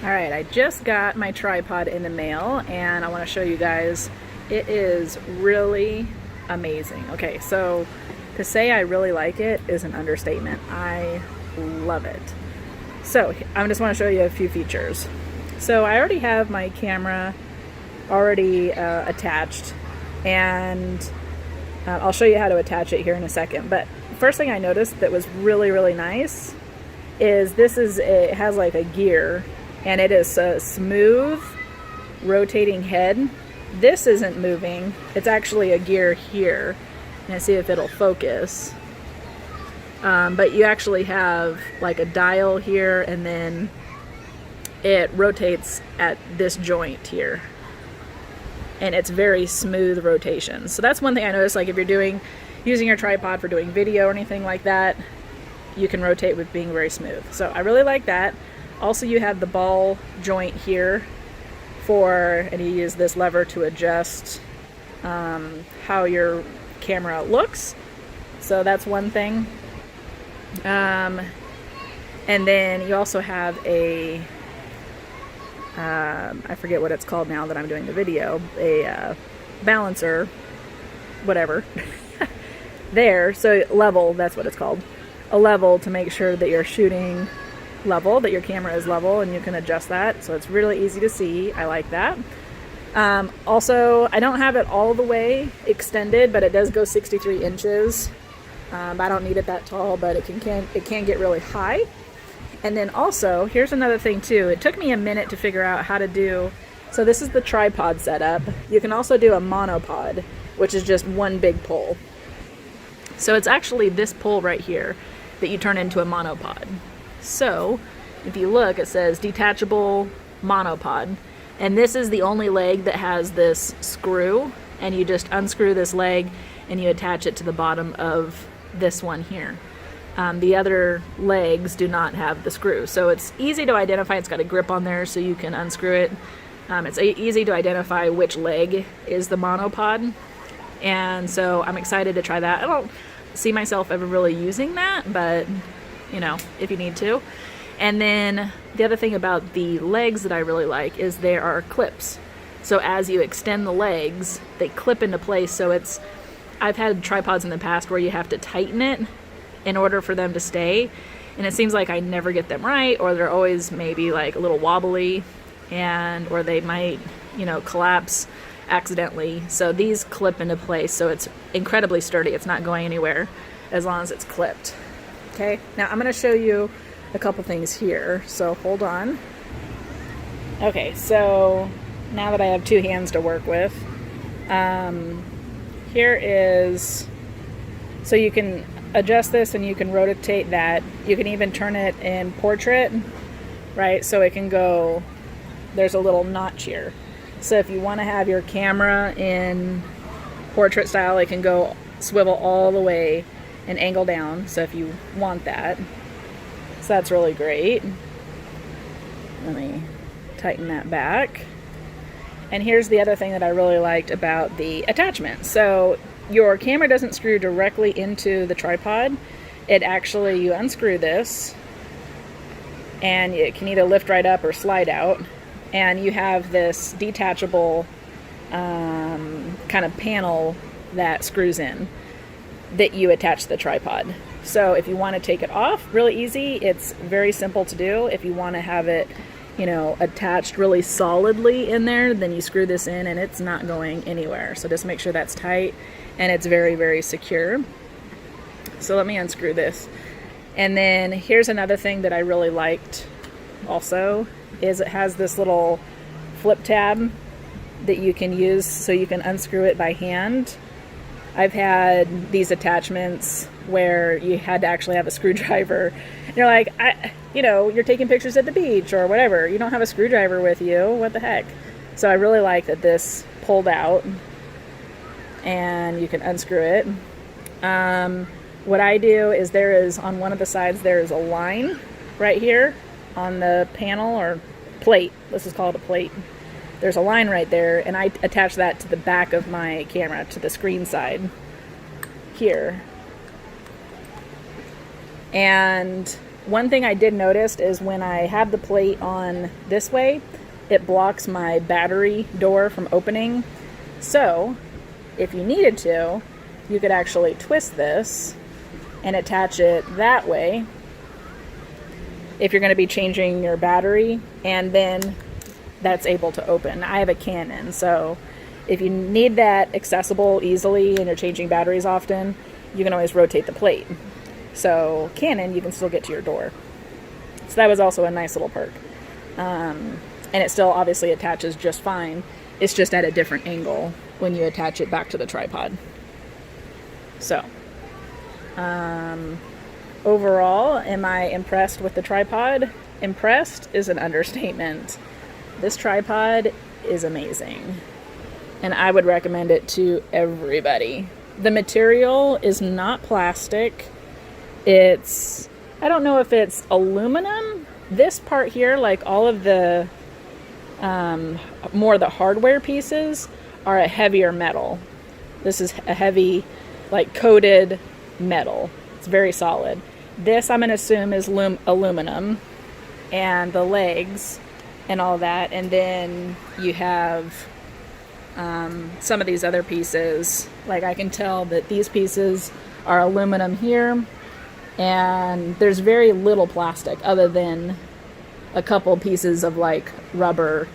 Alright, I just got my tripod in the mail and I want to show you guys. It is really amazing. Okay, so to say I really like it is an understatement. I love it. So I just want to show you a few features. So I already have my camera already attached, and I'll show you how to attach it here in a second. But first thing I noticed that was really nice is it has like a gear, and it is a smooth rotating head. This isn't moving, it's actually a gear here. And see if it'll focus. But you actually have like a dial here, and then it rotates at this joint here. And it's very smooth rotation. So that's one thing I noticed, like if you're using your tripod for doing video or anything like that, you can rotate with being very smooth. So I really like that. Also, you have the ball joint here and you use this lever to adjust how your camera looks. So that's one thing. And then you also have a I forget what it's called now that I'm doing the video, a balancer, whatever. There, so level, that's what it's called. A level to make sure that you're shooting level, that your camera is level, and you can adjust that. So it's really easy to see. I like that. Also, I don't have it all the way extended, but it does go 63 inches. I don't need it that tall, but it can get really high. And then also, here's another thing too. It took me a minute to figure out how to do. So this is the tripod setup. You can also do a monopod, which is just one big pole. So it's actually this pole right here that you turn into a monopod. So if you look, it says detachable monopod. And this is the only leg that has this screw. And you just unscrew this leg and you attach it to the bottom of this one here. The other legs do not have the screw. So it's easy to identify. It's got a grip on there so you can unscrew it. It's easy to identify which leg is the monopod. And so I'm excited to try that. I don't see myself ever really using that, but you know, if you need to. And then the other thing about the legs that I really like is there are clips. So as you extend the legs, they clip into place. So I've had tripods in the past where you have to tighten it in order for them to stay. And it seems like I never get them right, or they're always maybe like a little wobbly, or they might, collapse accidentally. So these clip into place. So it's incredibly sturdy. It's not going anywhere as long as it's clipped. Okay, now I'm going to show you a couple things here, so hold on. Okay, so now that I have two hands to work with, here is, so you can adjust this and you can rotate that. You can even turn it in portrait, right? So it can go, there's a little notch here. So if you want to have your camera in portrait style, it can go swivel all the way and angle down, so if you want that. So that's really great. Let me tighten that back. And here's the other thing that I really liked about the attachment. So your camera doesn't screw directly into the tripod. It actually, you unscrew this, and it can either lift right up or slide out. And you have this detachable kind of panel that screws in, that you attach to the tripod. So if you want to take it off, really easy. It's very simple to do. If you want to have it, attached really solidly in there, then you screw this in and it's not going anywhere. So just make sure that's tight and it's very secure. So let me unscrew this. And then here's another thing that I really liked also, is it has this little flip tab that you can use so you can unscrew it by hand. I've had these attachments where you had to actually have a screwdriver. And you're like, you're taking pictures at the beach or whatever. You don't have a screwdriver with you. What the heck? So I really like that this pulled out and you can unscrew it. What I do is there is, on one of the sides, there is a line right here on the panel or plate. Let's just call it a plate. There's a line right there, and I attach that to the back of my camera, to the screen side here. And One thing I did notice is when I have the plate on this way, it blocks my battery door from opening. So if you needed to, you could actually twist this and attach it that way if you're going to be changing your battery, and then that's able to open. I have a Canon, so if you need that accessible easily and you're changing batteries often, you can always rotate the plate. So Canon, you can still get to your door. So that was also a nice little perk. And it still obviously attaches just fine. It's just at a different angle when you attach it back to the tripod. So, overall, am I impressed with the tripod? Impressed is an understatement. This tripod is amazing, and I would recommend it to everybody. The material is not plastic. It's, I don't know if it's aluminum. This part here, like all of the more the hardware pieces, are a heavier metal. This is a heavy, like coated metal. It's very solid. This I'm going to assume is aluminum, and the legs and all that. And then you have some of these other pieces. Like I can tell that these pieces are aluminum here, and there's very little plastic other than a couple pieces of like rubber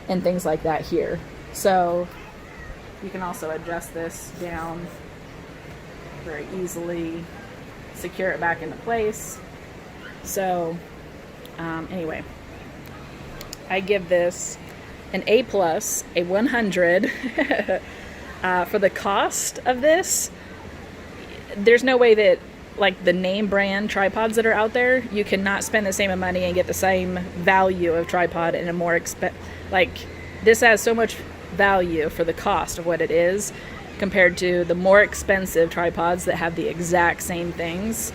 and things like that here. So you can also adjust this down very easily, secure it back into place. So anyway, I give this an A+, a 100. For the cost of this, there's no way that, like the name brand tripods that are out there, you cannot spend the same money and get the same value of tripod in a more like this has so much value for the cost of what it is compared to the more expensive tripods that have the exact same things.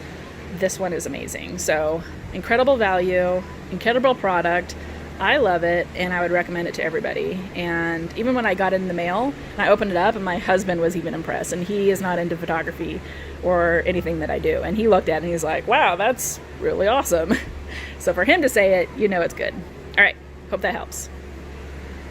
This one is amazing. So incredible value, incredible product. I love it, and I would recommend it to everybody. And even when I got it in the mail, and I opened it up, and my husband was even impressed, and he is not into photography or anything that I do. And he looked at it and he's like, wow, that's really awesome. So for him to say it, you know it's good. All right, hope that helps.